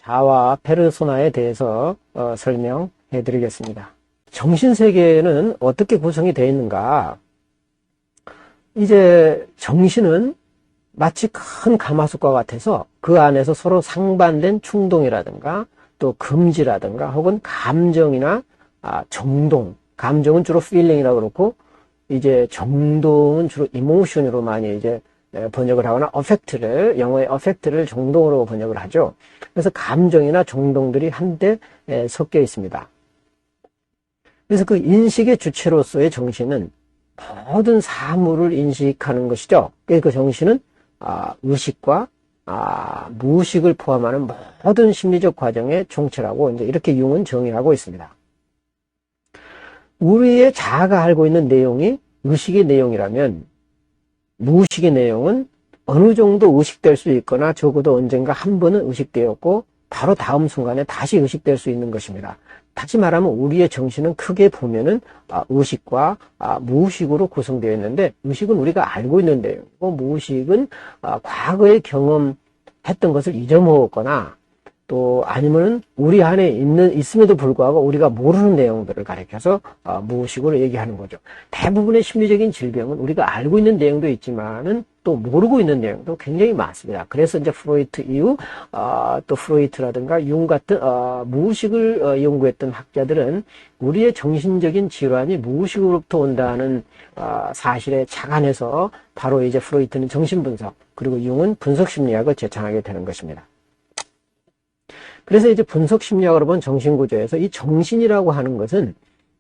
자와 페르소나에 대해서 설명해 드리겠습니다. 정신세계는 어떻게 구성이 되어 있는가? 이제 정신은 마치 큰 가마솥과 같아서 그 안에서 서로 상반된 충동이라든가 또 금지라든가 혹은 감정이나 정동, 감정은 주로 feeling이라고 그렇고 이제 정동은 주로 emotion으로 많이 이제 번역을 하거나 affect를, 영어의 affect를 정동으로 번역을 하죠. 그래서 감정이나 정동들이 한데 섞여 있습니다. 그래서 그 인식의 주체로서의 정신은 모든 사물을 인식하는 것이죠. 그 정신은 의식과 무의식을 포함하는 모든 심리적 과정의 총체라고 이제 이렇게 융은 정의하고 있습니다. 우리의 자아가 알고 있는 내용이 의식의 내용이라면 무의식의 내용은 어느 정도 의식될 수 있거나 적어도 언젠가 한 번은 의식되었고 바로 다음 순간에 다시 의식될 수 있는 것입니다. 다시 말하면 우리의 정신은 크게 보면은 의식과 무의식으로 구성되어 있는데 의식은 우리가 알고 있는 내용이고 무의식은 과거에 경험했던 것을 잊어먹었거나 또 아니면은 우리 안에 있음에도 불구하고 우리가 모르는 내용들을 가리켜서 무의식으로 얘기하는 거죠. 대부분의 심리적인 질병은 우리가 알고 있는 내용도 있지만은 또 모르고 있는 내용도 굉장히 많습니다. 그래서 이제 프로이트 이후 또 프로이트라든가 융 같은 무의식을 연구했던 학자들은 우리의 정신적인 질환이 무의식으로부터 온다는 사실에 착안해서 바로 이제 프로이트는 정신분석 그리고 융은 분석심리학을 제창하게 되는 것입니다. 그래서 이제 분석심리학으로 본 정신구조에서 이 정신이라고 하는 것은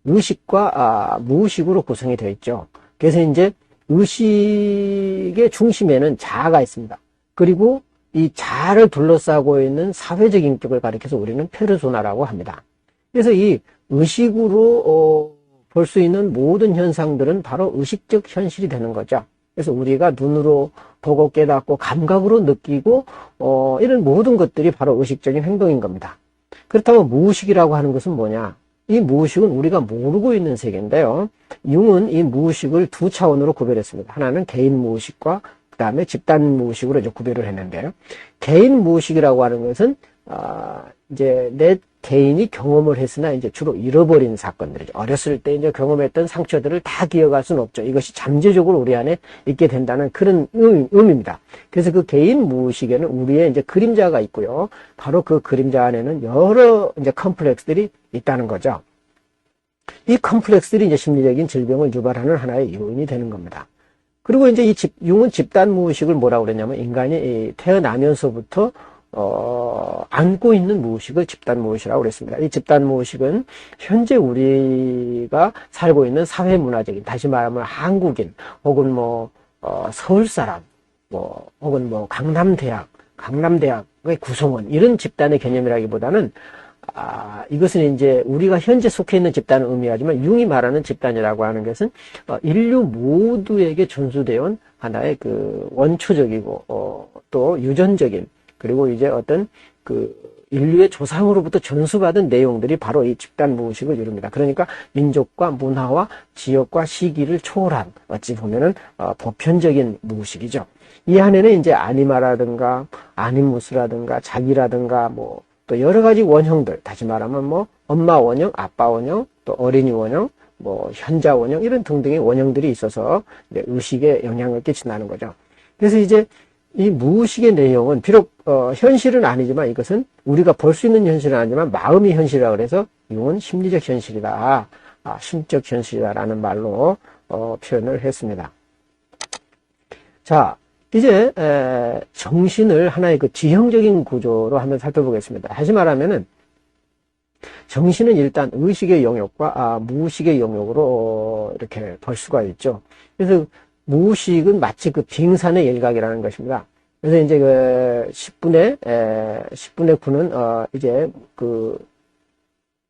의식과 무의식으로 구성이 되어 있죠. 그래서 이제 의식의 중심에는 자아가 있습니다. 그리고 이 자아를 둘러싸고 있는 사회적 인격을 가리켜서 우리는 페르소나라고 합니다. 그래서 이 의식으로 볼 수 있는 모든 현상들은 바로 의식적 현실이 되는 거죠. 그래서 우리가 눈으로 보고 깨닫고 감각으로 느끼고 이런 모든 것들이 바로 의식적인 행동인 겁니다. 그렇다면 무의식이라고 하는 것은 뭐냐? 이 무의식은 우리가 모르고 있는 세계인데요. 융은 이 무의식을 두 차원으로 구별했습니다. 하나는 개인 무의식과 그 다음에 집단 무의식으로 이제 구별을 했는데요. 개인 무의식이라고 하는 것은 이제 내 개인이 경험을 했으나 이제 주로 잃어버린 사건들이죠. 어렸을 때 이제 경험했던 상처들을 다 기억할 수는 없죠. 이것이 잠재적으로 우리 안에 있게 된다는 그런 의미입니다. 그래서 그 개인 무의식에는 우리의 이제 그림자가 있고요. 바로 그 그림자 안에는 여러 이제 컴플렉스들이 있다는 거죠. 이 컴플렉스들이 이제 심리적인 질병을 유발하는 하나의 요인이 되는 겁니다. 그리고 이제 융은 집단 무의식을 뭐라고 그랬냐면 인간이 태어나면서부터 안고 있는 무의식을 집단 무의식이라고 그랬습니다. 이 집단 무의식은 현재 우리가 살고 있는 사회 문화적인, 다시 말하면 한국인, 혹은 서울 사람, 혹은 강남대학의 구성원, 이런 집단의 개념이라기보다는, 이것은 이제 우리가 현재 속해 있는 집단을 의미하지만, 융이 말하는 집단이라고 하는 것은, 인류 모두에게 전수되어 온 하나의 그 원초적이고, 또 유전적인, 그리고 이제 어떤 그 인류의 조상으로부터 전수받은 내용들이 바로 이 집단 무의식을 이룹니다. 그러니까 민족과 문화와 지역과 시기를 초월한 어찌 보면은 보편적인 무의식이죠. 이 안에는 이제 아니마라든가 아니무스라든가 자기라든가 또 여러 가지 원형들, 다시 말하면 엄마 원형, 아빠 원형, 또 어린이 원형, 현자 원형 이런 등등의 원형들이 있어서 이제 의식에 영향을 끼친다는 거죠. 그래서 이제 이 무의식의 내용은 비록 현실은 아니지만 이것은 우리가 볼 수 있는 현실은 아니지만 마음이 현실이라 그래서 융은 심리적 현실이다, 심적 현실이다라는 말로 표현을 했습니다. 자, 이제 정신을 하나의 그 지형적인 구조로 한번 살펴보겠습니다. 다시 말하면은 정신은 일단 의식의 영역과 무의식의 영역으로 이렇게 볼 수가 있죠. 그래서 무의식은 마치 그 빙산의 일각이라는 것입니다. 그래서 이제 그 10분의 9는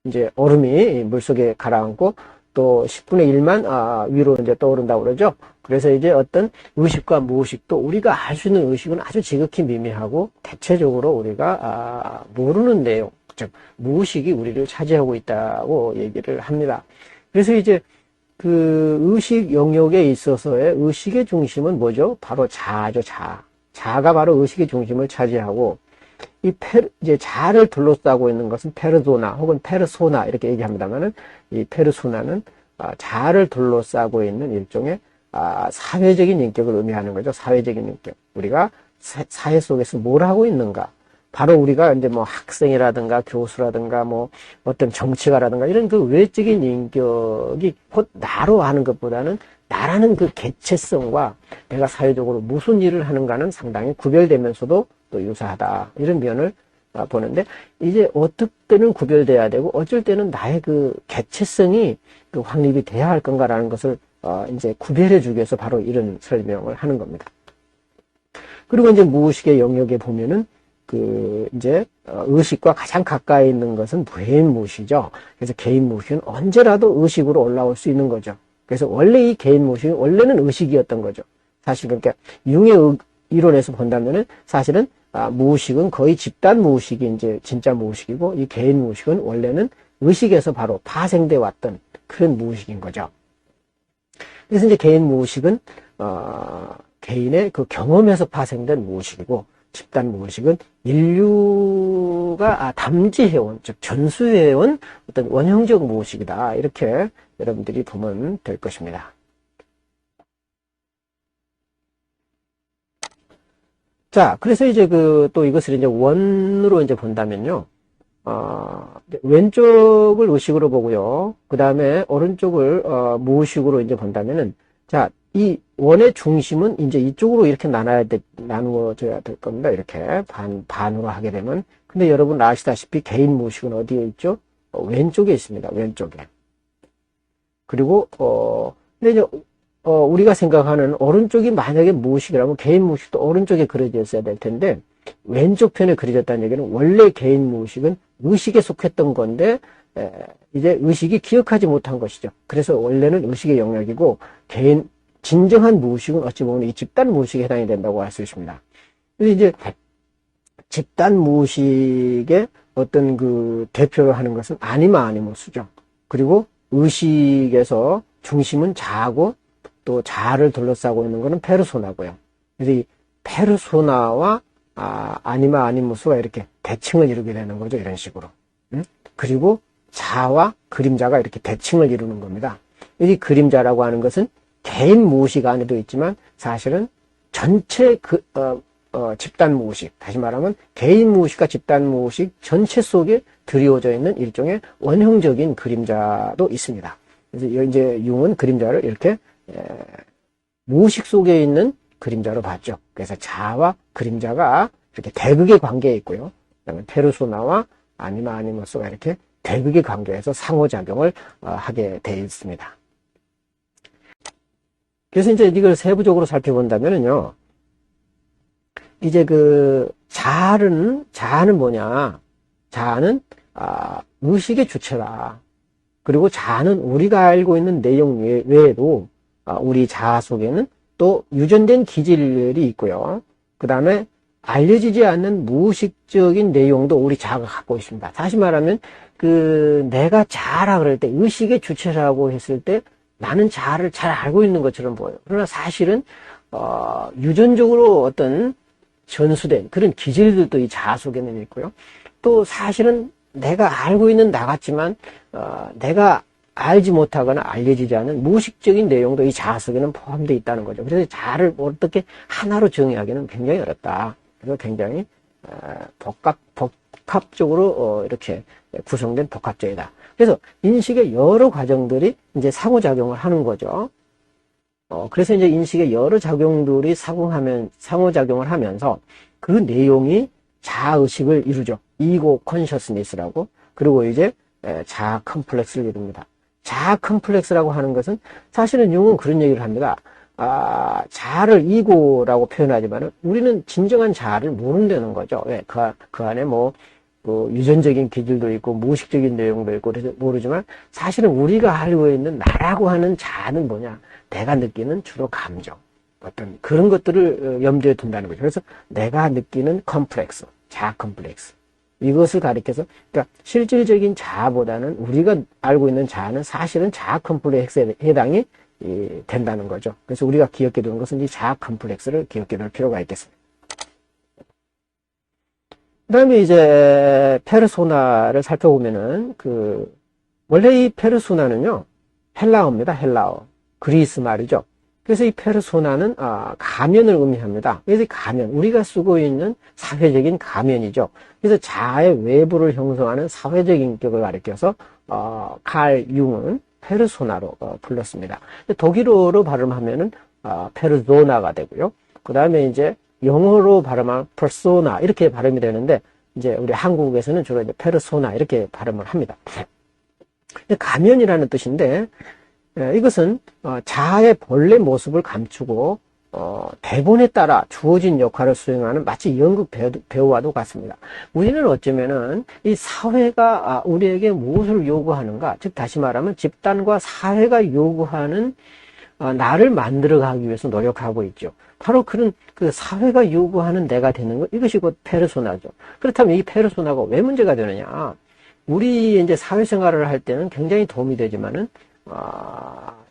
이제 얼음이 물속에 가라앉고 또 10분의 1만 위로 이제 떠오른다고 그러죠. 그래서 이제 어떤 의식과 무의식도 우리가 알 수 있는 의식은 아주 지극히 미미하고 대체적으로 우리가 모르는 내용, 즉 무의식이 우리를 차지하고 있다고 얘기를 합니다. 그래서 이제 그 의식 영역에 있어서의 의식의 중심은 뭐죠? 바로 자아죠, 자아. 자아가 바로 의식의 중심을 차지하고 이제 자아를 둘러싸고 있는 것은 페르소나 혹은 페르소나 이렇게 얘기합니다만은 이 페르소나는 자아를 둘러싸고 있는 일종의 사회적인 인격을 의미하는 거죠. 사회적인 인격. 우리가 사회 속에서 뭘 하고 있는가. 바로 우리가 이제 뭐 학생이라든가 교수라든가 뭐 어떤 정치가라든가 이런 그 외적인 인격이 곧 나로 하는 것보다는 나라는 그 개체성과 내가 사회적으로 무슨 일을 하는가는 상당히 구별되면서도 또 유사하다. 이런 면을 보는데, 이제 어떨 때는 구별돼야 되고 어쩔 때는 나의 그 개체성이 그 확립이 돼야 할 건가라는 것을 이제 구별해 주기 위해서 바로 이런 설명을 하는 겁니다. 그리고 이제 무의식의 영역에 보면은 이제 의식과 가장 가까이 있는 것은 개인 무의식이죠. 그래서 개인 무의식은 언제라도 의식으로 올라올 수 있는 거죠. 그래서 원래 이 개인 무의식은 원래는 의식이었던 거죠. 사실 그러니까 융의 이론에서 본다면은 사실은 무의식은 거의 집단 무의식이 이제 진짜 무의식이고, 이 개인 무의식은 원래는 의식에서 바로 파생돼 왔던 그런 무의식인 거죠. 그래서 이제 개인 무의식은 개인의 그 경험에서 파생된 무의식이고, 집단 무의식은 인류가 담지해온, 즉 전수해온 어떤 원형적 무의식이다. 이렇게 여러분들이 보면 될 것입니다. 자, 그래서 이제 또 이것을 이제 원으로 이제 본다면요. 왼쪽을 의식으로 보고요. 그 다음에 오른쪽을 무의식으로 이제 본다면은, 자, 이 원의 중심은 이제 이쪽으로 이렇게 나누어져야 될 겁니다. 이렇게 반으로 하게 되면. 근데 여러분 아시다시피 개인 무의식은 어디에 있죠? 왼쪽에 있습니다. 왼쪽에. 그리고 근데 이제 우리가 생각하는 오른쪽이 만약에 무의식이라면 개인 무의식도 오른쪽에 그려져 있어야 될 텐데, 왼쪽 편에 그려졌다는 얘기는 원래 개인 무의식은 의식에 속했던 건데 이제 의식이 기억하지 못한 것이죠. 그래서 원래는 의식의 영역이고, 진정한 무의식은 어찌 보면 이 집단 무의식에 해당이 된다고 할 수 있습니다. 그래서 이제 집단 무의식의 어떤 그 대표를 하는 것은 아니마 아니모스죠. 그리고 의식에서 중심은 자아고, 또 자아를 둘러싸고 있는 것은 페르소나고요. 그래서 이 페르소나와 아니마 아니모스가 이렇게 대칭을 이루게 되는 거죠. 이런 식으로. 그리고 자아와 그림자가 이렇게 대칭을 이루는 겁니다. 이 그림자라고 하는 것은 개인 무의식 안에도 있지만 사실은 전체 집단 무의식, 다시 말하면 개인 무의식과 집단 무의식 전체 속에 드리워져 있는 일종의 원형적인 그림자도 있습니다. 그래서 이제 융은 그림자를 이렇게 무의식 속에 있는 그림자로 봤죠. 그래서 자아와 그림자가 이렇게 대극의 관계에 있고요. 그다음에 페르소나와 아니마 아니모스가 이렇게 대극의 관계에서 상호작용을 하게 되어 있습니다. 그래서 이제 이걸 세부적으로 살펴본다면요. 이제 자아는 뭐냐? 자아는 의식의 주체다. 그리고 자아는 우리가 알고 있는 내용 외에도 우리 자아 속에는 또 유전된 기질이 있고요. 그 다음에 알려지지 않는 무의식적인 내용도 우리 자아가 갖고 있습니다. 다시 말하면 내가 자아라 그럴 때, 의식의 주체라고 했을 때 나는 자아를 잘 알고 있는 것처럼 보여요. 그러나 사실은 유전적으로 어떤 전수된 그런 기질들도 이 자아 속에는 있고요. 또 사실은 내가 알고 있는 나 같지만 내가 알지 못하거나 알려지지 않은 무의식적인 내용도 이 자아 속에는 포함되어 있다는 거죠. 그래서 자아를 어떻게 하나로 정의하기는 굉장히 어렵다. 그래서 굉장히 복합적으로 이렇게 구성된 복합적이다. 그래서 인식의 여러 과정들이 이제 상호작용을 하는 거죠. 그래서 이제 인식의 여러 작용들이 상호작용을 하면서 그 내용이 자아의식을 이루죠. 이고 컨셔스니스라고. 그리고 이제 자아 컴플렉스를 이룹니다. 자아 컴플렉스라고 하는 것은 사실은 융은 그런 얘기를 합니다. 자아를 이고라고 표현하지만 우리는 진정한 자아를 모른다는 거죠. 왜? 그 안에 유전적인 기질도 있고 무의식적인 내용도 있고 그래서 모르지만 사실은 우리가 알고 있는 나라고 하는 자아는 뭐냐? 내가 느끼는 주로 감정, 어떤 그런 것들을 염두에 둔다는 거죠. 그래서 내가 느끼는 컴플렉스, 자아 컴플렉스. 이것을 가리켜서, 그러니까 실질적인 자아보다는 우리가 알고 있는 자아는 사실은 자아 컴플렉스에 해당이 된다는 거죠. 그래서 우리가 기억해 두는 것은 이 자아 컴플렉스를 기억해 둘 필요가 있겠습니다. 그 다음에 이제 페르소나를 살펴보면은 원래 이 페르소나는요, 헬라어입니다. 헬라어. 그리스 말이죠. 그래서 이 페르소나는 가면을 의미합니다. 그래서 이 가면, 우리가 쓰고 있는 사회적인 가면이죠. 그래서 자아의 외부를 형성하는 사회적 인격을 가리켜서 칼 융은 페르소나로 불렀습니다. 독일어로 발음하면은 페르소나가 되고요. 그 다음에 이제 영어로 발음하면 퍼소나 이렇게 발음이 되는데, 이제 우리 한국에서는 주로 이제 페르소나 이렇게 발음을 합니다. 가면이라는 뜻인데, 이것은 자아의 본래 모습을 감추고 대본에 따라 주어진 역할을 수행하는 마치 연극 배우와도 같습니다. 우리는 어쩌면은 이 사회가 우리에게 무엇을 요구하는가, 즉 다시 말하면 집단과 사회가 요구하는 나를 만들어가기 위해서 노력하고 있죠. 바로 그런 그 사회가 요구하는 내가 되는 것, 이것이 곧 페르소나죠. 그렇다면 이 페르소나가 왜 문제가 되느냐? 우리 이제 사회생활을 할 때는 굉장히 도움이 되지만은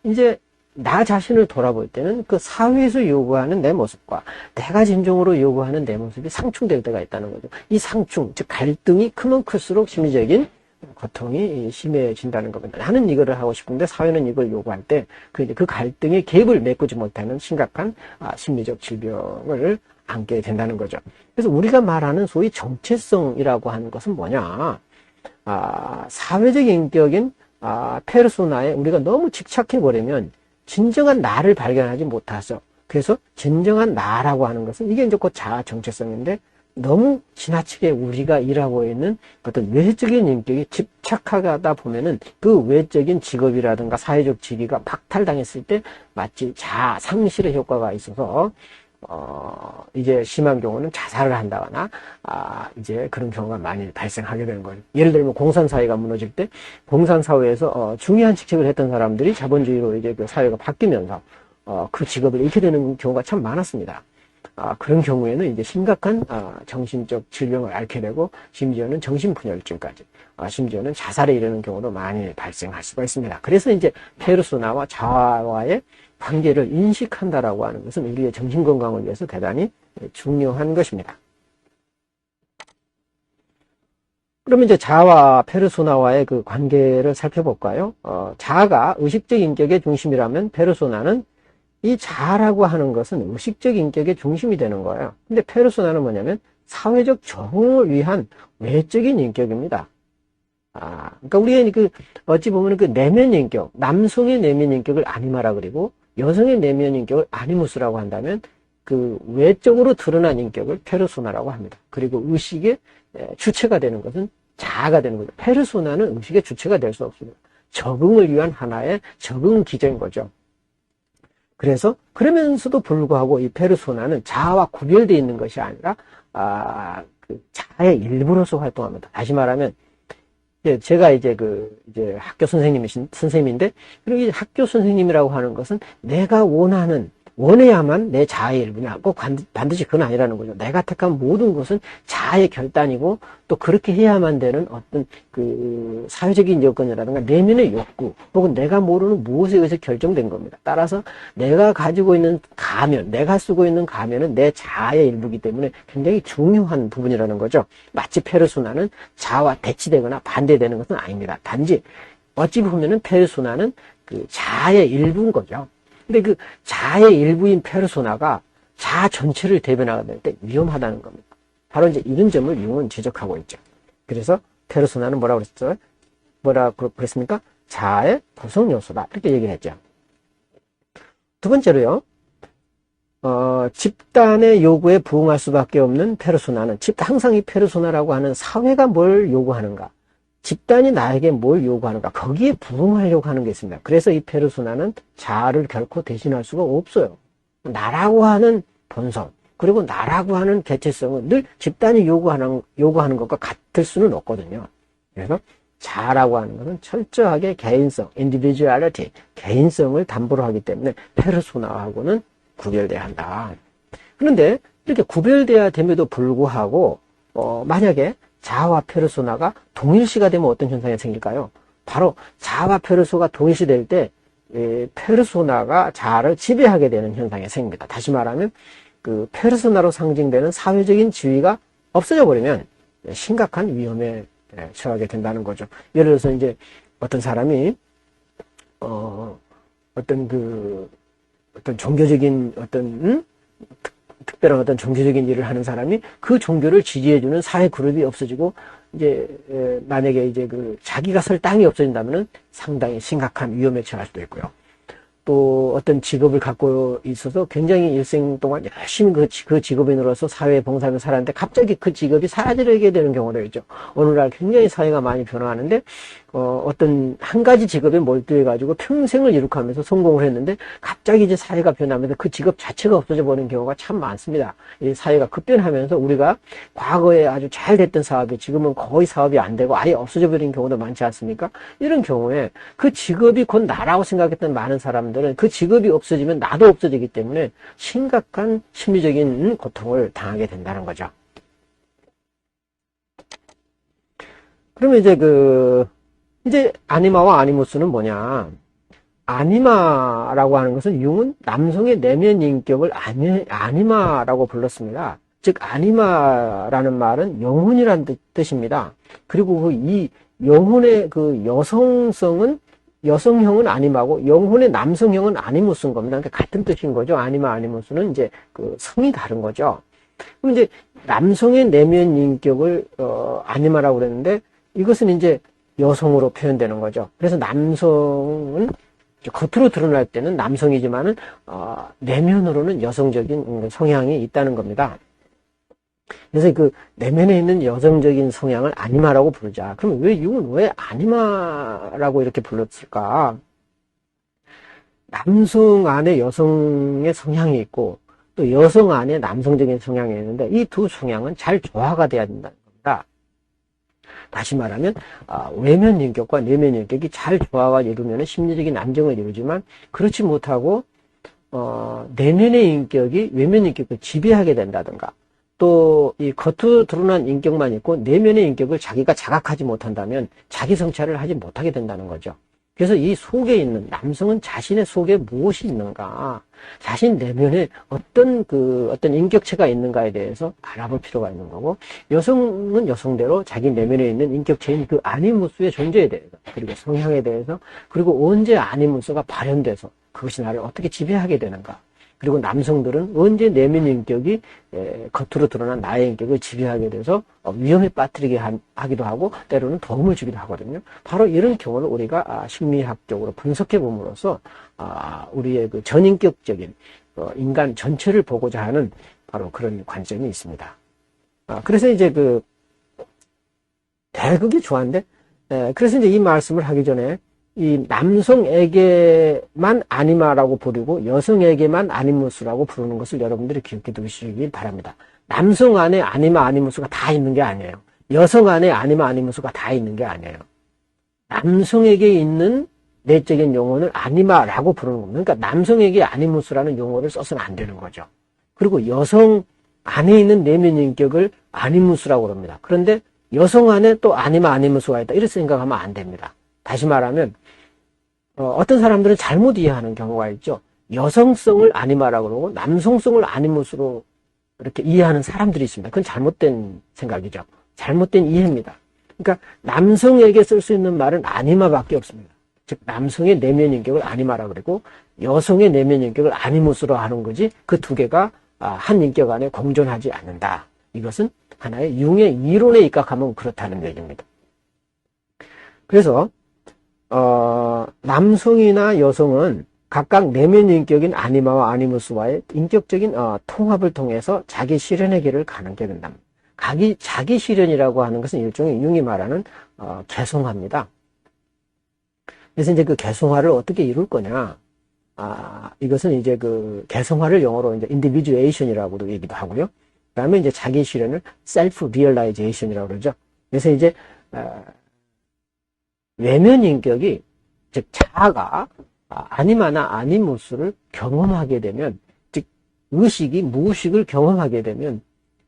이제 나 자신을 돌아볼 때는 그 사회에서 요구하는 내 모습과 내가 진정으로 요구하는 내 모습이 상충될 때가 있다는 거죠. 이 상충, 즉 갈등이 크면 클수록 심리적인 고통이 심해진다는 겁니다. 나는 이거를 하고 싶은데 사회는 이걸 요구할 때 그 갈등의 갭을 메꾸지 못하는 심각한 심리적 질병을 안게 된다는 거죠. 그래서 우리가 말하는 소위 정체성이라고 하는 것은 뭐냐? 사회적 인격인 페르소나에 우리가 너무 집착해버리면 진정한 나를 발견하지 못하죠. 그래서 진정한 나라고 하는 것은 이게 이제 곧 자아 정체성인데, 너무 지나치게 우리가 일하고 있는 어떤 외적인 인격이 집착하다 보면은 그 외적인 직업이라든가 사회적 지위가 박탈당했을 때 마치 자아 상실의 효과가 있어서 이제 심한 경우는 자살을 한다거나 이제 그런 경우가 많이 발생하게 되는 거예요. 예를 들면 공산사회가 무너질 때 공산사회에서 중요한 직책을 했던 사람들이 자본주의로 이제 그 사회가 바뀌면서 그 직업을 잃게 되는 경우가 참 많았습니다. 그런 경우에는 이제 심각한 정신적 질병을 앓게 되고, 심지어는 정신분열증까지, 심지어는 자살에 이르는 경우도 많이 발생할 수가 있습니다. 그래서 이제 페르소나와 자아와의 관계를 인식한다라고 하는 것은 우리의 정신건강을 위해서 대단히 중요한 것입니다. 그러면 이제 자아와 페르소나와의 그 관계를 살펴볼까요? 자아가 의식적 인격의 중심이라면 페르소나는 이 자아라고 하는 것은 의식적 인격의 중심이 되는 거예요. 근데 페르소나는 뭐냐면 사회적 적응을 위한 외적인 인격입니다. 그러니까 우리가 어찌 보면 그 내면 인격, 남성의 내면 인격을 아니마라 그리고 여성의 내면 인격을 아니무스라고 한다면 그 외적으로 드러난 인격을 페르소나라고 합니다. 그리고 의식의 주체가 되는 것은 자아가 되는 거죠. 페르소나는 의식의 주체가 될 수 없습니다. 적응을 위한 하나의 적응 기제인 거죠. 그래서 그러면서도 불구하고 이 페르소나는 자아와 구별되어 있는 것이 아니라 그 자아의 일부로서 활동합니다. 다시 말하면 제가 이제 이제 학교 선생님인데, 그리고 이 학교 선생님이라고 하는 것은 내가 원해야만 내 자아의 일부냐, 꼭 반드시 그건 아니라는 거죠. 내가 택한 모든 것은 자아의 결단이고, 또 그렇게 해야만 되는 어떤 그 사회적인 여건이라든가 내면의 욕구, 혹은 내가 모르는 무엇에 의해서 결정된 겁니다. 따라서 내가 가지고 있는 가면, 내가 쓰고 있는 가면은 내 자아의 일부이기 때문에 굉장히 중요한 부분이라는 거죠. 마치 페르소나는 자아와 대치되거나 반대되는 것은 아닙니다. 단지 어찌 보면은 페르소나는 그 자아의 일부인 거죠. 근데 그 자아의 일부인 페르소나가 자아 전체를 대변하게 될 때 위험하다는 겁니다. 바로 이제 이런 점을 융은 지적하고 있죠. 그래서 페르소나는 뭐라고 그랬습니까? 자아의 구성 요소다. 이렇게 얘기를 했죠. 두 번째로요, 집단의 요구에 부응할 수밖에 없는 페르소나는, 항상 이 페르소나라고 하는 사회가 뭘 요구하는가, 집단이 나에게 뭘 요구하는가, 거기에 부응하려고 하는 게 있습니다. 그래서 이 페르소나는 자아를 결코 대신할 수가 없어요. 나라고 하는 본성, 그리고 나라고 하는 개체성은 늘 집단이 요구하는 것과 같을 수는 없거든요. 그래서 자아라고 하는 것은 철저하게 개인성, individuality, 개인성을 담보로 하기 때문에 페르소나하고는 구별돼야 한다. 그런데 이렇게 구별돼야 됨에도 불구하고 만약에 자아와 페르소나가 동일시가 되면 어떤 현상이 생길까요? 바로 자아와 페르소나가 동일시될 때 페르소나가 자아를 지배하게 되는 현상이 생깁니다. 다시 말하면 그 페르소나로 상징되는 사회적인 지위가 없어져 버리면 심각한 위험에 처하게 된다는 거죠. 예를 들어서 이제 어떤 사람이 어떤 종교적인 특별한 어떤 종교적인 일을 하는 사람이 그 종교를 지지해주는 사회 그룹이 없어지고 이제 만약에 이제 자기가 설 땅이 없어진다면은 상당히 심각한 위험에 처할 수도 있고요. 또 어떤 직업을 갖고 있어서 굉장히 일생 동안 열심히 그 직업에 늘어서 사회에 봉사하며 살았는데 갑자기 그 직업이 사라지게 되는 경우도 있죠. 어느 날 굉장히 사회가 많이 변화하는데 어떤 한 가지 직업에 몰두해가지고 평생을 이룩하면서 성공을 했는데 갑자기 이제 사회가 변하면서 그 직업 자체가 없어져 버리는 경우가 참 많습니다. 이 사회가 급변하면서 우리가 과거에 아주 잘 됐던 사업이 지금은 거의 사업이 안 되고 아예 없어져 버린 경우도 많지 않습니까? 이런 경우에 그 직업이 곧 나라고 생각했던 많은 사람들은 그 직업이 없어지면 나도 없어지기 때문에 심각한 심리적인 고통을 당하게 된다는 거죠. 그러면 이제 아니마와 아니무스는 뭐냐? 아니마라고 하는 것은 융은 남성의 내면 인격을 아니마라고 불렀습니다. 즉 아니마라는 말은 영혼이란 뜻입니다. 그리고 이 영혼의 여성형은 아니마고 영혼의 남성형은 아니무스인 겁니다. 그러니까 같은 뜻인 거죠. 아니마 아니무스는 이제 성이 다른 거죠. 그럼 이제 남성의 내면 인격을 아니마라고 그랬는데 이것은 이제 여성으로 표현되는 거죠. 그래서 남성은 겉으로 드러날 때는 남성이지만은 내면으로는 여성적인 성향이 있다는 겁니다. 그래서 내면에 있는 여성적인 성향을 아니마라고 부르자. 그럼 융은 왜 아니마라고 이렇게 불렀을까? 남성 안에 여성의 성향이 있고 또 여성 안에 남성적인 성향이 있는데 이 두 성향은 잘 조화가 돼야 된다는 겁니다. 다시 말하면 외면 인격과 내면 인격이 잘 조화가 이루면 심리적인 안정을 이루지만 그렇지 못하고 내면의 인격이 외면 인격을 지배하게 된다든가 또 이 겉으로 드러난 인격만 있고 내면의 인격을 자기가 자각하지 못한다면 자기 성찰을 하지 못하게 된다는 거죠. 그래서 이 속에 있는 남성은 자신의 속에 무엇이 있는가, 자신 내면에 어떤 인격체가 있는가에 대해서 알아볼 필요가 있는 거고, 여성은 여성대로 자기 내면에 있는 인격체인 그 아니무스의 존재에 대해서, 그리고 성향에 대해서, 그리고 언제 아니무스가 발현돼서 그것이 나를 어떻게 지배하게 되는가, 그리고 남성들은 언제 내면 인격이 겉으로 드러난 나의 인격을 지배하게 돼서 위험에 빠뜨리게 하기도 하고 때로는 도움을 주기도 하거든요. 바로 이런 경우를 우리가 심리학적으로 분석해 봄으로써 우리의 전인격적인 인간 전체를 보고자 하는 바로 그런 관점이 있습니다. 그래서 이제 대극이 좋아하는데 그래서 이제 이 말씀을 하기 전에 이 남성에게만 아니마라고 부르고 여성에게만 아니무스라고 부르는 것을 여러분들이 기억해 두시기 바랍니다. 남성 안에 아니마 아니무스가 다 있는 게 아니에요. 여성 안에 아니마 아니무스가 다 있는 게 아니에요. 남성에게 있는 내적인 용어는 아니마라고 부르는 겁니다. 그러니까 남성에게 아니무스라는 용어를 써서는 안 되는 거죠. 그리고 여성 안에 있는 내면 인격을 아니무스라고 그럽니다. 그런데 여성 안에 또 아니마 아니무스가 있다. 이렇게 생각하면 안 됩니다. 다시 말하면 어떤 사람들은 잘못 이해하는 경우가 있죠. 여성성을 아니마라고 그러고 남성성을 아니무스로 이렇게 이해하는 사람들이 있습니다. 그건 잘못된 생각이죠. 잘못된 이해입니다. 그러니까 남성에게 쓸 수 있는 말은 아니마밖에 없습니다. 즉 남성의 내면 인격을 아니마라고 그러고 여성의 내면 인격을 아니무스로 하는 거지 그 두 개가 한 인격 안에 공존하지 않는다. 이것은 하나의 융의 이론에 입각하면 그렇다는 얘기입니다. 그래서 남성이나 여성은 각각 내면 인격인 아니마와 아니무스와의 인격적인 통합을 통해서 자기 실현의 길을 가는게 된답니다. 자기 실현이라고 하는 것은 일종의 융이 말하는 개성화입니다. 그래서 이제 그 개성화를 어떻게 이룰 거냐? 이것은 이제 개성화를 영어로 이제 individuation이라고도 얘기도 하고요. 그다음에 이제 자기 실현을 self realization이라고 그러죠. 그래서 이제 외면 인격이 즉 자아가 아니마나 아니무스를 경험하게 되면 즉 의식이 무의식을 경험하게 되면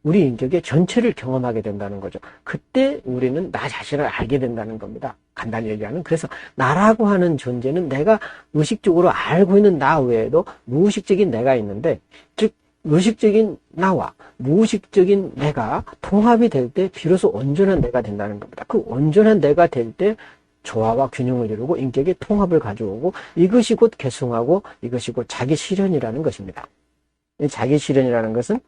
우리 인격의 전체를 경험하게 된다는 거죠. 그때 우리는 나 자신을 알게 된다는 겁니다. 간단히 얘기하면 그래서 나라고 하는 존재는 내가 의식적으로 알고 있는 나 외에도 무의식적인 내가 있는데 즉 의식적인 나와 무의식적인 내가 통합이 될 때 비로소 온전한 내가 된다는 겁니다. 그 온전한 내가 될 때 조화와 균형을 이루고 인격의 통합을 가져오고 이것이 곧 개성하고 이것이 곧 자기 실현이라는 것입니다. 자기 실현이라는 것은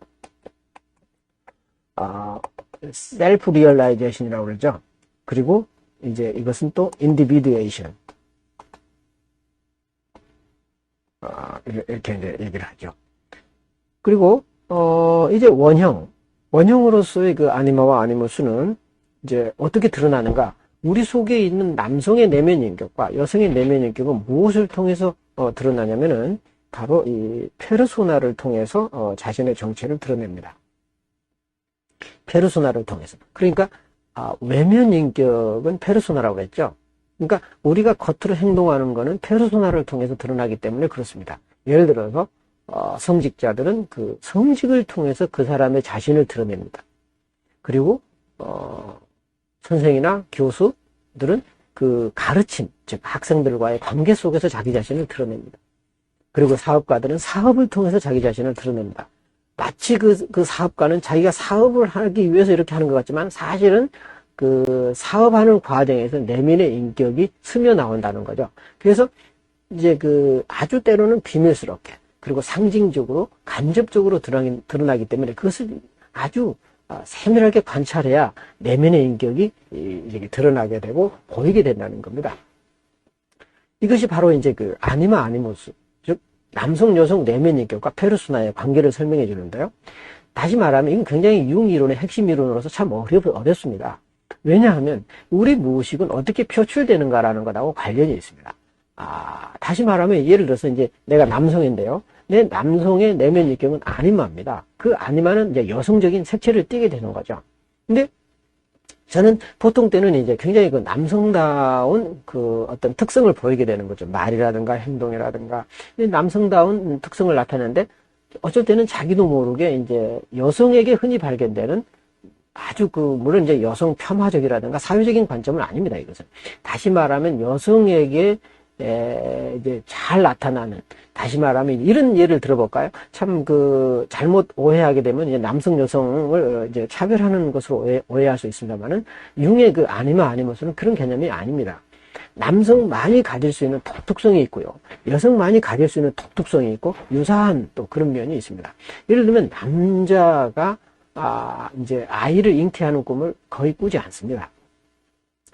셀프 리얼라이제이션이라고 그러죠. 그리고 이제 이것은 또 인디비듀에이션 이렇게 이제 얘기를 하죠. 그리고 이제 원형으로서의 그 아니마와 아니모스는 이제 어떻게 드러나는가? 우리 속에 있는 남성의 내면 인격과 여성의 내면 인격은 무엇을 통해서 드러나냐면은 바로 이 페르소나를 통해서 자신의 정체를 드러냅니다. 페르소나를 통해서. 그러니까 외면 인격은 페르소나라고 했죠. 그러니까 우리가 겉으로 행동하는 거는 페르소나를 통해서 드러나기 때문에 그렇습니다. 예를 들어서 성직자들은 그 성직을 통해서 그 사람의 자신을 드러냅니다. 그리고 선생이나 교수들은 그 가르침, 즉 학생들과의 관계 속에서 자기 자신을 드러냅니다. 그리고 사업가들은 사업을 통해서 자기 자신을 드러냅니다. 마치 그 사업가는 자기가 사업을 하기 위해서 이렇게 하는 것 같지만 사실은 그 사업하는 과정에서 내면의 인격이 스며 나온다는 거죠. 그래서 이제 그 아주 때로는 비밀스럽게 그리고 상징적으로 간접적으로 드러나기 때문에 그것을 아주 세밀하게 관찰해야 내면의 인격이 이렇게 드러나게 되고 보이게 된다는 겁니다. 이것이 바로 이제 그 아니마 아니모스, 즉 남성 여성 내면 인격과 페르소나의 관계를 설명해 주는데요. 다시 말하면 이건 굉장히 융 이론의 핵심 이론으로서 참 어렵습니다. 왜냐하면 우리 무의식은 어떻게 표출되는가라는 것하고 관련이 있습니다. 다시 말하면 예를 들어서 이제 내가 남성인데요. 내 남성의 내면 인격은 아니마입니다. 그 아니마는 이제 여성적인 색채를 띠게 되는 거죠. 근데 저는 보통 때는 이제 굉장히 그 남성다운 그 어떤 특성을 보이게 되는 거죠. 말이라든가 행동이라든가. 남성다운 특성을 나타내는데 어쩔 때는 자기도 모르게 이제 여성에게 흔히 발견되는 아주 물론 이제 여성 폄하적이라든가 사회적인 관점은 아닙니다, 이것은. 다시 말하면 여성에게 이제 잘 나타나는, 다시 말하면 이런 예를 들어볼까요? 참 잘못 오해하게 되면 이제 남성 여성을 이제 차별하는 것으로 오해할 수 있습니다만은 융의 그 아니마 아니모스는 그런 개념이 아닙니다. 남성만이 가질 수 있는 독특성이 있고요. 여성만이 가질 수 있는 독특성이 있고 유사한 또 그런 면이 있습니다. 예를 들면 남자가 이제 아이를 잉태하는 꿈을 거의 꾸지 않습니다.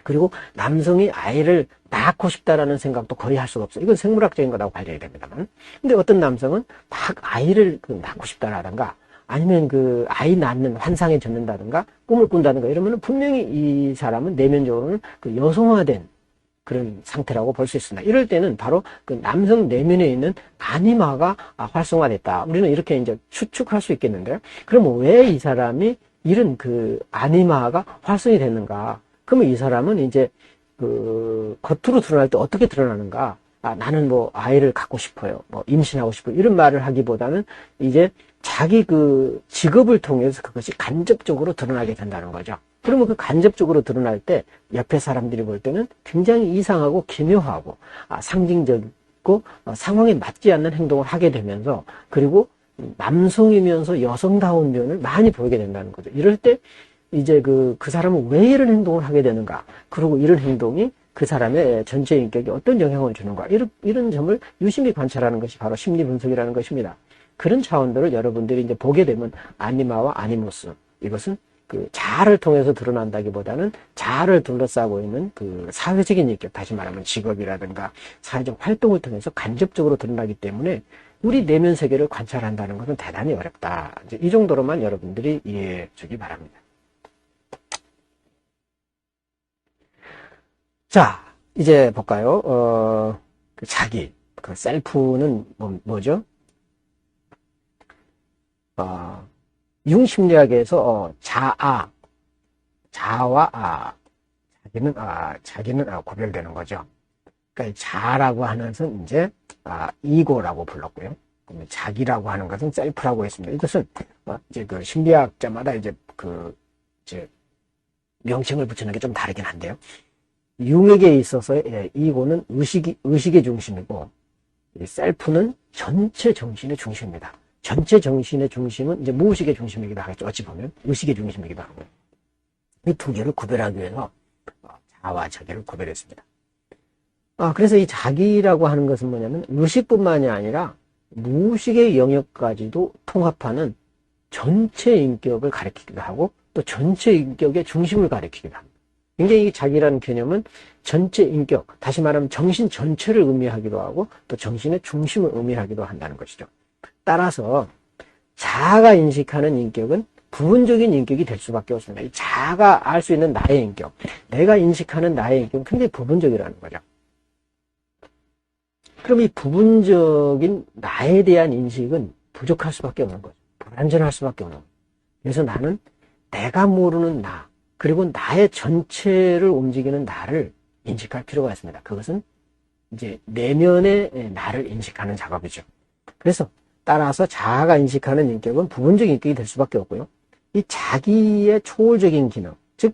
그리고 남성이 아이를 낳고 싶다라는 생각도 거의 할 수가 없어요. 이건 생물학적인 것하고 관련이 됩니다만. 근데 어떤 남성은 막 아이를 낳고 싶다라든가 아니면 아이 낳는 환상에 젖는다든가 꿈을 꾼다든가 이러면 분명히 이 사람은 내면적으로는 여성화된 그런 상태라고 볼 수 있습니다. 이럴 때는 바로 남성 내면에 있는 아니마가 활성화됐다. 우리는 이렇게 이제 추측할 수 있겠는데요. 그럼 왜 이 사람이 이런 아니마가 활성이 됐는가? 그러면 이 사람은 이제 겉으로 드러날 때 어떻게 드러나는가? 나는 아이를 갖고 싶어요. 임신하고 싶어요. 이런 말을 하기보다는 이제 자기 직업을 통해서 그것이 간접적으로 드러나게 된다는 거죠. 그러면 간접적으로 드러날 때 옆에 사람들이 볼 때는 굉장히 이상하고 기묘하고 상징적이고 상황에 맞지 않는 행동을 하게 되면서 그리고 남성이면서 여성다운 면을 많이 보이게 된다는 거죠. 이럴 때 이제 그 사람은 왜 이런 행동을 하게 되는가? 그리고 이런 행동이 그 사람의 전체 인격에 어떤 영향을 주는가? 이런 점을 유심히 관찰하는 것이 바로 심리 분석이라는 것입니다. 그런 차원들을 여러분들이 이제 보게 되면 아니마와 아니모스, 이것은 자아를 통해서 드러난다기보다는 자아를 둘러싸고 있는 사회적인 인격, 다시 말하면 직업이라든가 사회적 활동을 통해서 간접적으로 드러나기 때문에 우리 내면 세계를 관찰한다는 것은 대단히 어렵다. 이제 이 정도로만 여러분들이 이해해 주기 바랍니다. 자, 이제 볼까요? 자기, 셀프는 뭐죠? 융심리학에서 자아와 자기는 구별되는 거죠. 그러니까 자라고 하는 것은 이제 이고라고 불렀고요. 자기라고 하는 것은 셀프라고 했습니다. 이것은 이제 심리학자마다 이제 명칭을 붙이는 게 좀 다르긴 한데요. 융에게 있어서의 이고는 의식의 중심이고 셀프는 전체 정신의 중심입니다. 전체 정신의 중심은 이제 무의식의 중심이기도 하겠죠. 어찌 보면 의식의 중심이기도 하고. 이 두 개를 구별하기 위해서 자와 자기를 구별했습니다. 그래서 이 자기라고 하는 것은 뭐냐면 의식뿐만이 아니라 무의식의 영역까지도 통합하는 전체 인격을 가리키기도 하고 또 전체 인격의 중심을 가리키기도 합니다. 굉장히 이 자기라는 개념은 전체 인격, 다시 말하면 정신 전체를 의미하기도 하고 또 정신의 중심을 의미하기도 한다는 것이죠. 따라서 자아가 인식하는 인격은 부분적인 인격이 될 수밖에 없습니다. 이 자아가 알 수 있는 나의 인격, 내가 인식하는 나의 인격은 굉장히 부분적이라는 거죠. 그럼 이 부분적인 나에 대한 인식은 부족할 수밖에 없는 거죠. 불완전할 수밖에 없는 거죠. 그래서 나는 내가 모르는 나, 그리고 나의 전체를 움직이는 나를 인식할 필요가 있습니다. 그것은 이제 내면의 나를 인식하는 작업이죠. 그래서 따라서 자아가 인식하는 인격은 부분적인 인격이 될 수밖에 없고요. 이 자기의 초월적인 기능, 즉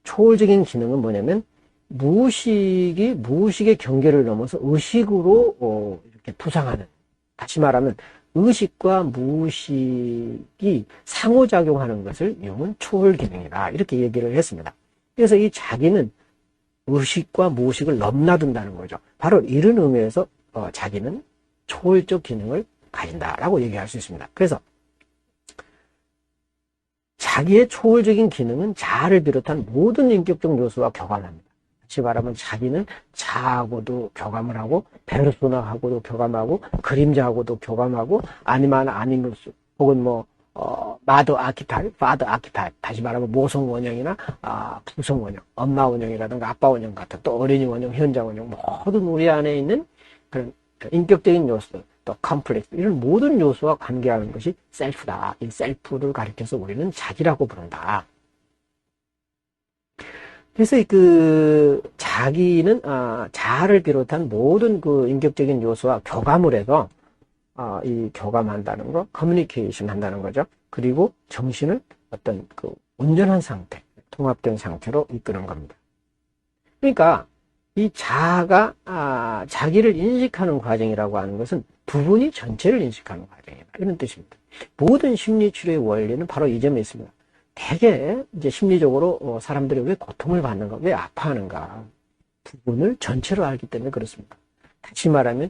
초월적인 기능은 뭐냐면 무의식의 경계를 넘어서 의식으로 이렇게 부상하는, 다시 말하면 의식과 무의식이 상호작용하는 것을 융은 초월 기능이다, 이렇게 얘기를 했습니다. 그래서 이 자기는 의식과 무의식을 넘나든다는 거죠. 바로 이런 의미에서 자기는 초월적 기능을 가진다라고 얘기할 수 있습니다. 그래서 자기의 초월적인 기능은 자아를 비롯한 모든 인격적 요소와 교감합니다. 다시 말하면 자기는 자아하고도 교감을 하고 페르소나하고도 교감하고 그림자하고도 교감하고 아니마나 혹은 마더 아키타입, 파더 아키타입, 다시 말하면 모성 원형이나 부성 원형, 엄마 원형이라든가 아빠 원형 같은 또 어린이 원형, 현장 원형, 모든 우리 안에 있는 그런 인격적인 요소, 또 컴플렉스, 이런 모든 요소와 관계하는 것이 셀프다. 이 셀프를 가리켜서 우리는 자기라고 부른다. 그래서 그 자기는 자아를 비롯한 모든 그 인격적인 요소와 교감을 해서 이 교감한다는 거, 커뮤니케이션 한다는 거죠. 그리고 정신을 어떤 그 온전한 상태, 통합된 상태로 이끄는 겁니다. 그러니까 이 자아가 자기를 인식하는 과정이라고 하는 것은 부분이 전체를 인식하는 과정이다, 이런 뜻입니다. 모든 심리치료의 원리는 바로 이 점에 있습니다. 대개 이제 심리적으로 사람들이 왜 고통을 받는가, 왜 아파하는가, 부분을 전체로 알기 때문에 그렇습니다. 다시 말하면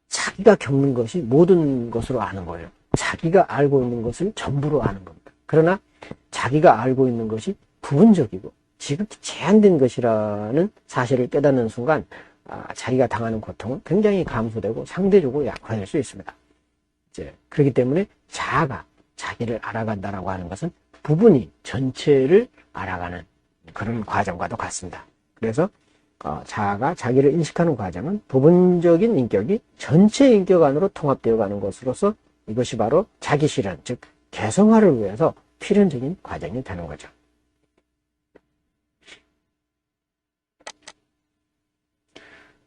자기가 겪는 것이 모든 것으로 아는 거예요. 자기가 알고 있는 것을 전부로 아는 겁니다. 그러나 자기가 알고 있는 것이 부분적이고 지극히 제한된 것이라는 사실을 깨닫는 순간 자기가 당하는 고통은 굉장히 감소되고 상대적으로 약화될 수 있습니다. 이제 그렇기 때문에 자아가 자기를 알아간다라고 하는 것은 부분이 전체를 알아가는 그런 과정과도 같습니다. 그래서 자아가 자기를 인식하는 과정은 부분적인 인격이 전체 인격 안으로 통합되어 가는 것으로서 이것이 바로 자기 실현, 즉 개성화를 위해서 필연적인 과정이 되는 거죠.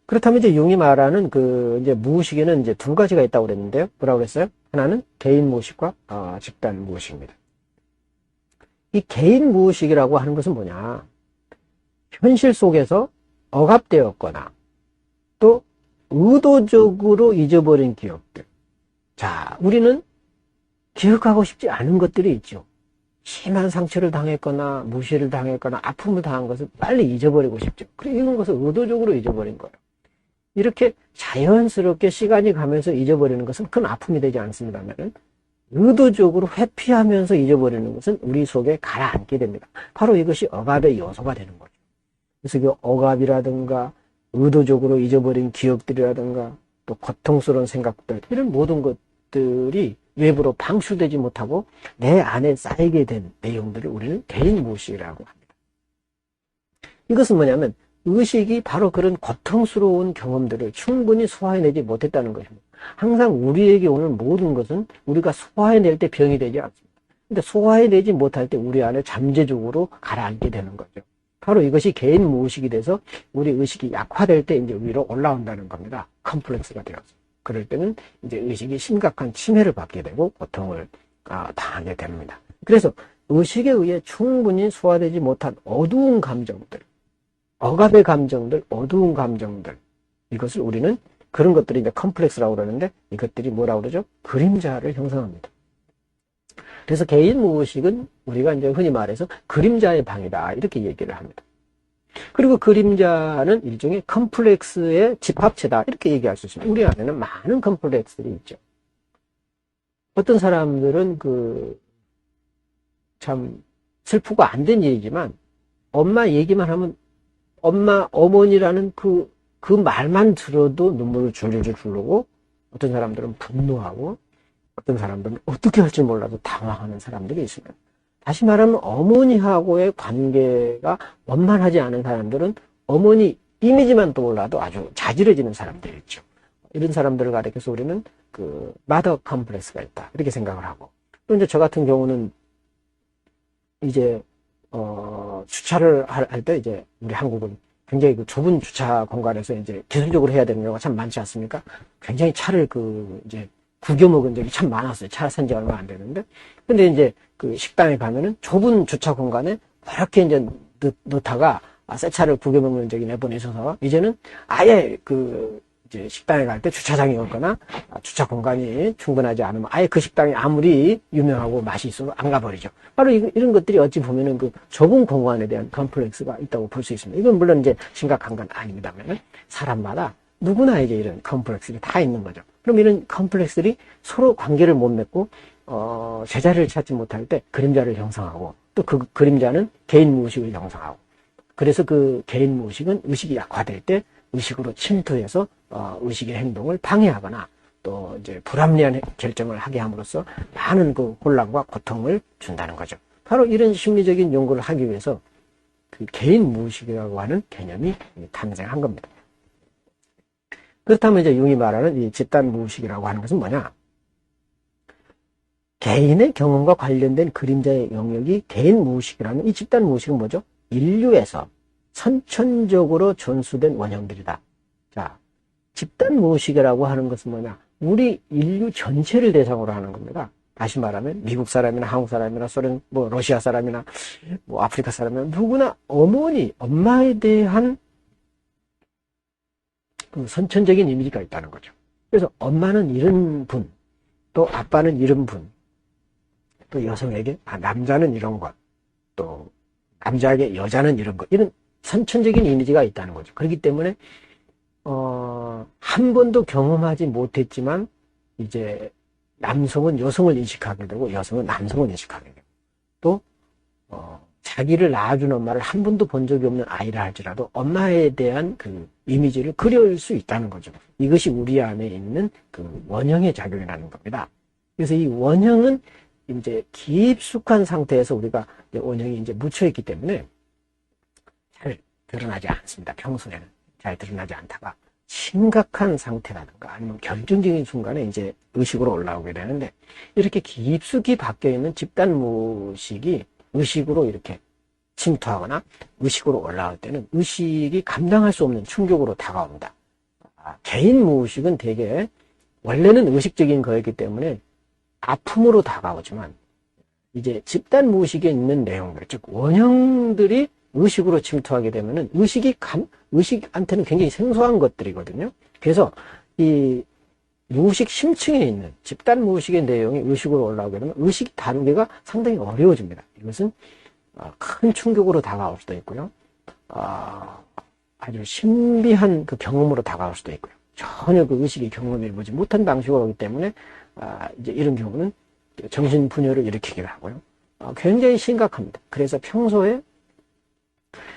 그렇다면 이제 융이 말하는 이제 무의식에는 이제 두 가지가 있다고 그랬는데요. 뭐라고 그랬어요? 하나는 개인 무의식과 집단 무의식입니다. 이 개인 무의식이라고 하는 것은 뭐냐? 현실 속에서 억압되었거나 또 의도적으로 잊어버린 기억들. 자, 우리는 기억하고 싶지 않은 것들이 있죠. 심한 상처를 당했거나 무시를 당했거나 아픔을 당한 것을 빨리 잊어버리고 싶죠. 그래, 이런 것을 의도적으로 잊어버린 거예요. 이렇게 자연스럽게 시간이 가면서 잊어버리는 것은 큰 아픔이 되지 않습니다만 의도적으로 회피하면서 잊어버리는 것은 우리 속에 가라앉게 됩니다. 바로 이것이 억압의 요소가 되는 거죠. 그래서 그 억압이라든가 의도적으로 잊어버린 기억들이라든가 또 고통스러운 생각들, 이런 모든 것들이 외부로 방출되지 못하고 내 안에 쌓이게 된 내용들을 우리는 개인 무의식이라고 합니다. 이것은 뭐냐면 의식이 바로 그런 고통스러운 경험들을 충분히 소화해내지 못했다는 것입니다. 항상 우리에게 오는 모든 것은 우리가 소화해낼 때 병이 되지 않습니다. 근데 소화해내지 못할 때 우리 안에 잠재적으로 가라앉게 되는 거죠. 바로 이것이 개인 무의식이 돼서 우리 의식이 약화될 때 이제 위로 올라온다는 겁니다. 컴플렉스가 되어서. 그럴 때는 이제 의식이 심각한 침해를 받게 되고 고통을 당하게 됩니다. 그래서 의식에 의해 충분히 소화되지 못한 어두운 감정들, 억압의 감정들, 어두운 감정들, 이것을 우리는 그런 것들이 이제 컴플렉스라고 그러는데 이것들이 뭐라고 그러죠? 그림자를 형성합니다. 그래서 개인 무의식은 우리가 이제 흔히 말해서 그림자의 방이다 이렇게 얘기를 합니다. 그리고 그림자는 일종의 컴플렉스의 집합체다 이렇게 얘기할 수 있습니다. 우리 안에는 많은 컴플렉스들이 있죠. 어떤 사람들은 참 슬프고 안 된 일이지만 엄마 얘기만 하면 어머니라는 그 말만 들어도 눈물을 줄줄줄 흐르고 어떤 사람들은 분노하고 어떤 사람들은 어떻게 할지 몰라도 당황하는 사람들이 있습니다. 다시 말하면 어머니하고의 관계가 원만하지 않은 사람들은 어머니 이미지만 떠올라도 아주 자질해지는 사람들이 있죠. 이런 사람들을 가리켜서 우리는 마더 컴플렉스가 있다 이렇게 생각을 하고, 또 이제 저 같은 경우는 이제 주차를 할 때 이제 우리 한국은 굉장히 좁은 주차 공간에서 이제 기술적으로 해야 되는 경우가 참 많지 않습니까? 굉장히 차를 이제 구겨 먹은 적이 참 많았어요. 차 산 지 얼마 안 되는데. 근데 이제 식당에 가면은 좁은 주차 공간에 이렇게 이제 넣다가 새 차를 구겨 먹는 적이 몇 번 있어서 이제는 아예 이제 식당에 갈 때 주차장이 없거나 주차 공간이 충분하지 않으면 아예 그 식당이 아무리 유명하고 맛이 있어도 안 가버리죠. 바로 이런 것들이 어찌 보면은 좁은 공간에 대한 컴플렉스가 있다고 볼 수 있습니다. 이건 물론 이제 심각한 건 아닙니다만 사람마다 누구나 이제 이런 컴플렉스들이 다 있는 거죠. 그럼 이런 컴플렉스들이 서로 관계를 못 맺고 제자리를 찾지 못할 때 그림자를 형성하고, 또 그 그림자는 개인 무의식을 형성하고, 그래서 그 개인 무의식은 의식이 약화될 때 의식으로 침투해서 의식의 행동을 방해하거나 또 이제 불합리한 결정을 하게 함으로써 많은 혼란과 고통을 준다는 거죠. 바로 이런 심리적인 연구를 하기 위해서 개인 무의식이라고 하는 개념이 탄생한 겁니다. 그렇다면 이제 융이 말하는 이 집단 무의식이라고 하는 것은 뭐냐? 개인의 경험과 관련된 그림자의 영역이 개인 무의식이라는 이 집단 무의식은 뭐죠? 인류에서 선천적으로 존수된 원형들이다. 자, 집단 무의식이라고 하는 것은 뭐냐? 우리 인류 전체를 대상으로 하는 겁니다. 다시 말하면 미국 사람이나 한국 사람이나 소련, 러시아 사람이나 아프리카 사람이나 누구나 엄마에 대한 선천적인 이미지가 있다는 거죠. 그래서 엄마는 이런 분, 또 아빠는 이런 분, 또 여성에게 남자는 이런 것, 또 남자에게 여자는 이런 것, 이런 선천적인 이미지가 있다는 거죠. 그렇기 때문에 한 번도 경험하지 못했지만 이제 남성은 여성을 인식하게 되고 여성은 남성을 인식하게 되고, 또 자기를 낳아준 엄마를 한 번도 본 적이 없는 아이라 할지라도 엄마에 대한 이미지를 그릴 수 있다는 거죠. 이것이 우리 안에 있는 원형의 작용이라는 겁니다. 그래서 이 원형은 이제 깊숙한 상태에서 우리가 원형이 이제 묻혀있기 때문에 잘 드러나지 않습니다. 평소에는 잘 드러나지 않다가 심각한 상태라든가 아니면 결정적인 순간에 이제 의식으로 올라오게 되는데, 이렇게 깊숙이 박혀있는 집단 무의식이 의식으로 이렇게 침투하거나 의식으로 올라올 때는 의식이 감당할 수 없는 충격으로 다가옵니다. 개인 무의식은 되게 원래는 의식적인 거였기 때문에 아픔으로 다가오지만, 이제 집단 무의식에 있는 내용들, 즉 원형들이 의식으로 침투하게 되면은 의식한테는 굉장히 생소한 것들이거든요. 그래서 이 무의식 심층에 있는 집단 무의식의 내용이 의식으로 올라오게 되면 의식 다루기가 상당히 어려워집니다. 이것은 큰 충격으로 다가올 수도 있고요. 아주 신비한 경험으로 다가올 수도 있고요. 전혀 의식이 경험해보지 못한 방식으로 오기 때문에 이제 이런 경우는 정신분열을 일으키기도 하고요. 굉장히 심각합니다. 그래서 평소에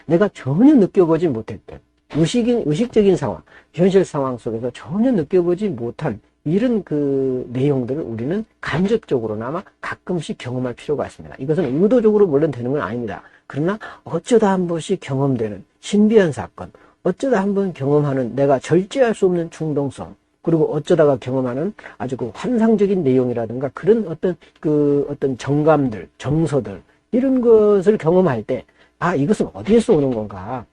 내가 전혀 느껴보지 못했던 의식적인 상황, 현실 상황 속에서 전혀 느껴보지 못한 이런 내용들을 우리는 간접적으로나마 가끔씩 경험할 필요가 있습니다. 이것은 의도적으로 물론 되는 건 아닙니다. 그러나 어쩌다 한 번씩 경험되는 신비한 사건, 어쩌다 한 번 경험하는 내가 절제할 수 없는 충동성, 그리고 어쩌다가 경험하는 아주 환상적인 내용이라든가 그런 어떤 정감들, 정서들, 이런 것을 경험할 때, 이것은 어디에서 오는 건가?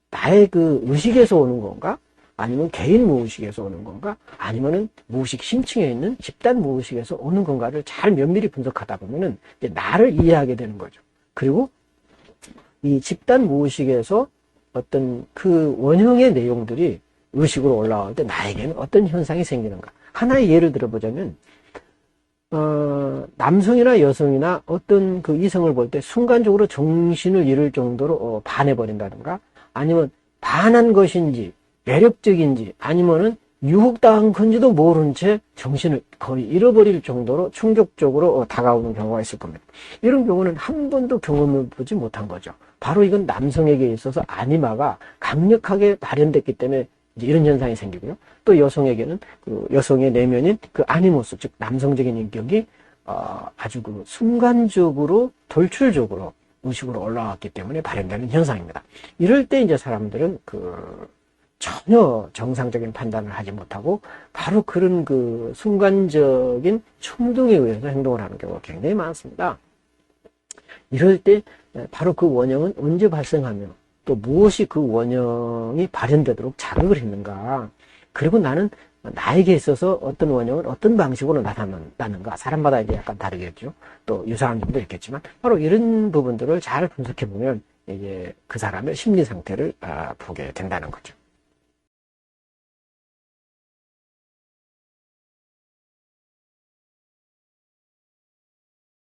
나의 의식에서 오는 건가? 아니면 개인 무의식에서 오는 건가? 아니면은 무의식 심층에 있는 집단 무의식에서 오는 건가를 잘 면밀히 분석하다 보면은 이제 나를 이해하게 되는 거죠. 그리고 이 집단 무의식에서 어떤 원형의 내용들이 의식으로 올라올 때 나에게는 어떤 현상이 생기는가. 하나의 예를 들어보자면 남성이나 여성이나 어떤 그 이성을 볼 때 순간적으로 정신을 잃을 정도로 반해버린다든가, 아니면 반한 것인지 매력적인지 아니면은 유혹당한 건지도 모른 채 정신을 거의 잃어버릴 정도로 충격적으로 다가오는 경우가 있을 겁니다. 이런 경우는 한 번도 경험해보지 못한 거죠. 바로 이건 남성에게 있어서 아니마가 강력하게 발현됐기 때문에 이제 이런 현상이 생기고요. 또 여성에게는 그 여성의 내면인 그 아니모스, 즉 남성적인 인격이 아주 그 순간적으로 돌출적으로 의식으로 올라왔기 때문에 발현되는 현상입니다. 이럴 때 이제 사람들은 전혀 정상적인 판단을 하지 못하고 바로 그런 그 순간적인衝動에 의해서 행동을 하는 경우가 굉장히 많습니다. 이럴 때 바로 그 원형은 언제 발생하며 또 무엇이 그 원형이 발현되도록 자극을 했는가, 그리고 나는 나에게 있어서 어떤 원형은 어떤 방식으로 나타나는가, 사람마다 이제 약간 다르겠죠. 또 유사한 점도 있겠지만 바로 이런 부분들을 잘 분석해 보면 이제 그 사람의 심리 상태를 보게 된다는 거죠.